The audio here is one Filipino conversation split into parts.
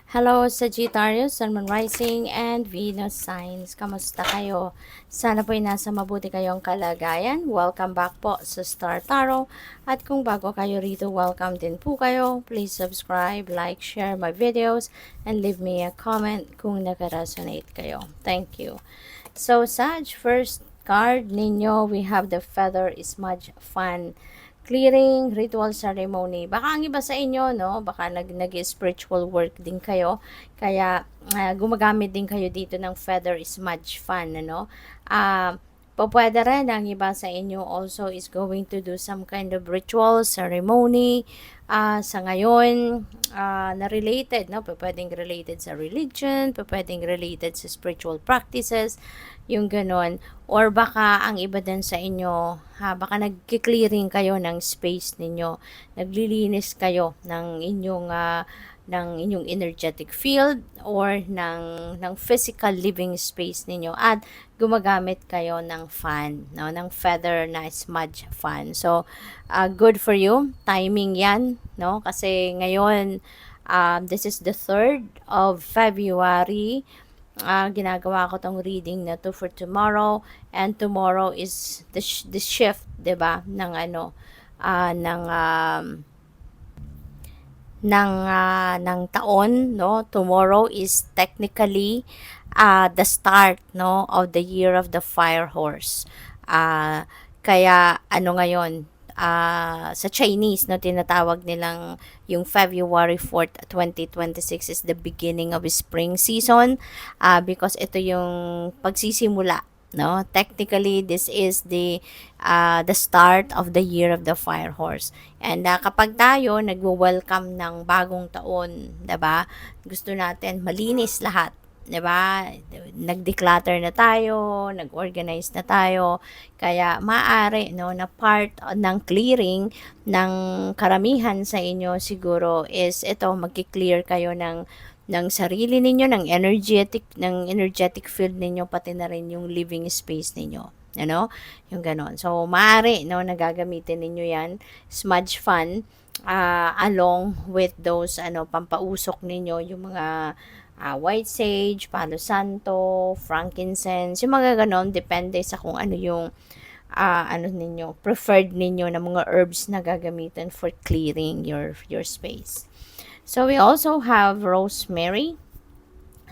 Hello, Sagittarius, Sun, Moon Rising, and Venus Signs. Kamusta kayo? Sana po'y nasa mabuti kayong kalagayan. Welcome back po sa Star Tarot. At kung bago kayo rito, welcome din po kayo. Please subscribe, like, share my videos, and leave me a comment kung nag-resonate kayo. Thank you. So, Sag, first card ninyo, we have the Feather is Much Fun clearing ritual ceremony. Baka ang iba sa inyo, no, baka nag-spiritual work din kayo, kaya gumagamit din kayo dito ng feather is much fun, ano. Pwede rin ang iba sa inyo also is going to do some kind of ritual ceremony sa ngayon na related, no? Pwedeng related sa religion, pwedeng related sa spiritual practices, yung ganon. Or baka ang iba din sa inyo, baka nag-clearing kayo ng space ninyo, naglilinis kayo ng inyong energetic field or ng physical living space ninyo at gumagamit kayo ng fan, no, ng feather na smudge fan. So good for you, timing yan, no, kasi ngayon this is the 3rd of February. Ginagawa ko tong reading na to for tomorrow, and tomorrow is the shift, 'di ba, ng ano ng taon, no. Tomorrow is technically the start, no, of the year of the fire horse. Kaya ano ngayon, sa Chinese, no, tinatawag nilang yung February 4th, 2026 is the beginning of spring season, because ito yung pagsisimula, no. Technically this is the start of the year of the fire horse. And kapag tayo nagwo-welcome ng bagong taon, 'di ba? Gusto natin malinis lahat, 'di ba? Nag-declutter na tayo, nag-organize na tayo. Kaya maaari, no, na part ng clearing ng karamihan sa inyo siguro is ito, magki-clear kayo ng sarili ninyo, ng energetic field ninyo, pati na rin yung living space ninyo. Ano? Yung ganon. So, maaari, no, nagagamitin ninyo yan. Smudge fun, along with those, pampausok ninyo, yung mga white sage, palo santo, frankincense, yung mga ganon, depende sa kung ano yung preferred ninyo na mga herbs na gagamitin for clearing your space. So, we also have rosemary,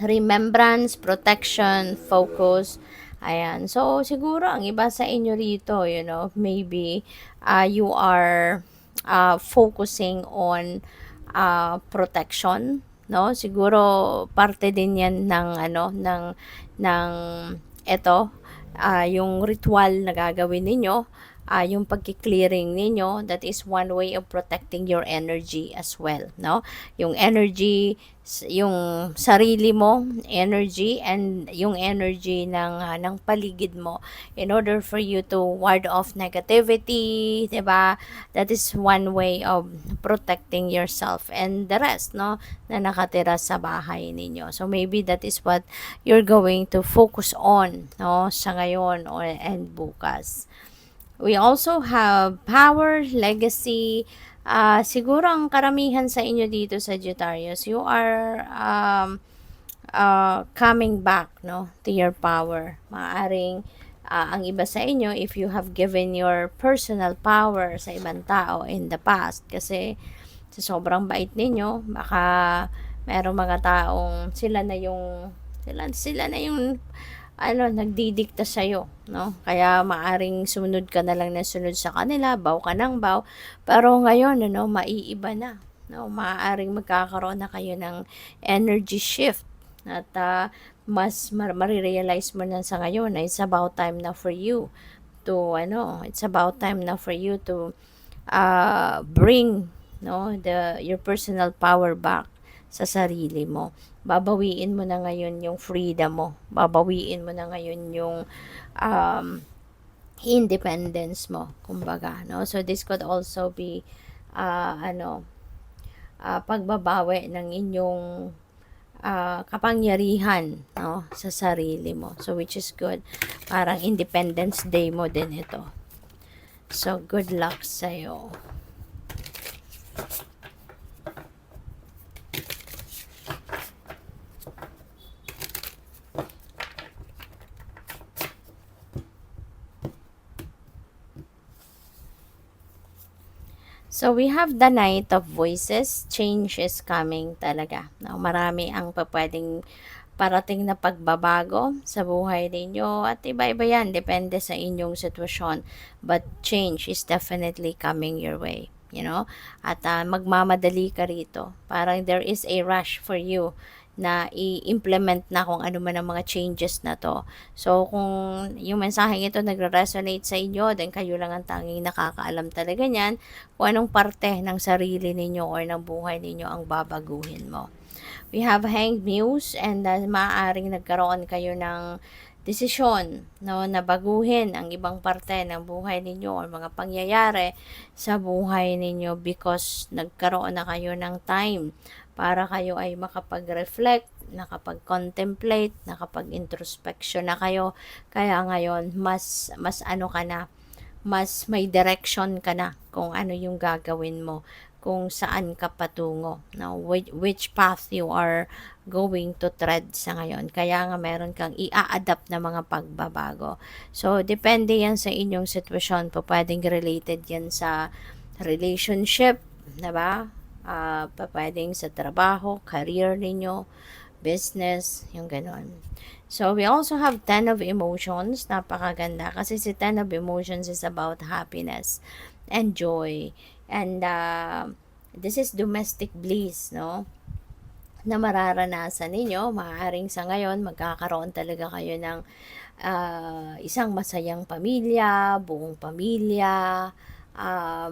remembrance, protection, focus. Ayan. So, siguro, ang iba sa inyo rito, maybe you are focusing on protection, no? Siguro, parte din yan ng ito, yung ritual na gagawin ninyo, yung pagki-clearing ninyo, that is one way of protecting your energy as well, no? Yung energy, yung sarili mo, energy, and yung energy ng paligid mo, in order for you to ward off negativity, 'di ba? That is one way of protecting yourself and the rest, no, na nakatira sa bahay ninyo. So maybe that is what you're going to focus on, no, sa ngayon and bukas. We also have power, legacy. Siguro ang karamihan sa inyo dito, Sagittarius, you are coming back, no, to your power. Maaring ang iba sa inyo, if you have given your personal power sa ibang tao in the past, kasi sa sobrang bait ninyo, baka merong mga taong sila na yung nagdidikta sa'yo, no? Kaya maaring sumunod ka na lang na sunod sa kanila, baw ka ng baw. Pero ngayon, maiiba na, no? Maaring magkakaroon na kayo ng energy shift at mas marirealize mo na sa ngayon na it's about time na for you to, bring, no, your personal power back sa sarili mo. Babawiin mo na ngayon yung freedom mo. Babawiin mo na ngayon yung independence mo, kumbaga, no? So this could also be pagbabawi ng inyong kapangyarihan, no, sa sarili mo. So which is good. Parang Independence Day mo din ito. So good luck sa'yo. So, we have the Knight of Voices. Change is coming talaga. No? Marami ang pwedeng parating na pagbabago sa buhay ninyo at iba-iba yan, depende sa inyong sitwasyon. But change is definitely coming your way. At magmamadali ka rito. Parang there is a rush for you na i-implement na kung ano man ang mga changes na to. So, kung yung mensaheng ito nagre-resonate sa inyo, then kayo lang ang tanging nakakaalam talaga niyan kung anong parte ng sarili ninyo or ng buhay ninyo ang babaguhin mo. We have Hanged Muse and maaaring nagkaroon kayo ng desisyon, no, na baguhin ang ibang parte ng buhay ninyo or mga pangyayari sa buhay ninyo because nagkaroon na kayo ng time para kayo ay makapag-reflect, nakapag-contemplate, nakapag-introspection na kayo. Kaya ngayon, mas ano ka na, mas may direction ka na kung ano yung gagawin mo, kung saan ka patungo, no? Which path you are going to tread sa ngayon. Kaya nga meron kang i-adapt na mga pagbabago. So, depende yan sa inyong sitwasyon. Pwedeng related yan sa relationship, diba? Pwedeng sa trabaho, career ninyo, business, yung ganon. So, we also have 10 of Emotions. Napakaganda. Kasi si 10 of Emotions is about happiness and joy. And this is domestic bliss, no? Na mararanasan ninyo. Maaaring sa ngayon, magkakaroon talaga kayo ng isang masayang pamilya, buong pamilya,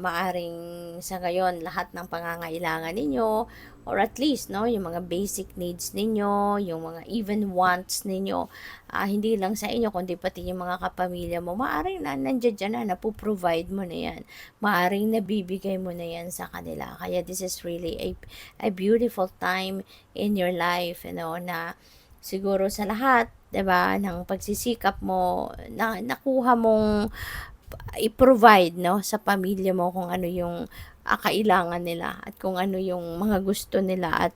maaring sa ngayon lahat ng pangangailangan ninyo or at least no yung mga basic needs ninyo, yung mga even wants ninyo, hindi lang sa inyo kundi pati yung mga kapamilya mo, maaring nandiyan na napuprovide mo na yan, maaring nabibigay mo na yan sa kanila. Kaya this is really a beautiful time in your life, na siguro sa lahat, 'di ba, ng pagsisikap mo na nakuha mong i-provide, no, sa pamilya mo kung ano yung kailangan nila at kung ano yung mga gusto nila at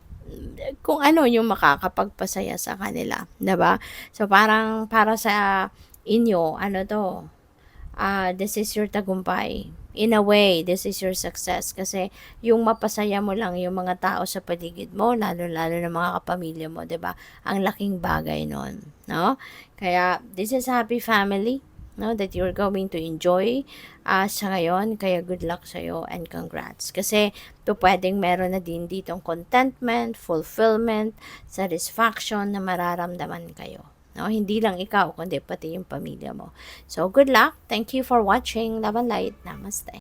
kung ano yung makakapagpasaya sa kanila, 'di ba? So parang para sa inyo, ano to, this is your tagumpay. In a way, this is your success kasi yung mapasaya mo lang yung mga tao sa paligid mo, lalo-lalo na mga kapamilya mo, 'di ba? Ang laking bagay nun, no? Kaya this is happy family, no, that you're going to enjoy sa ngayon. Kaya good luck sa'yo and congrats. Kasi pwedeng meron na din ditong contentment, fulfillment, satisfaction na mararamdaman kayo. No, hindi lang ikaw, kundi pati yung pamilya mo. So, good luck. Thank you for watching. Love and light. Namaste.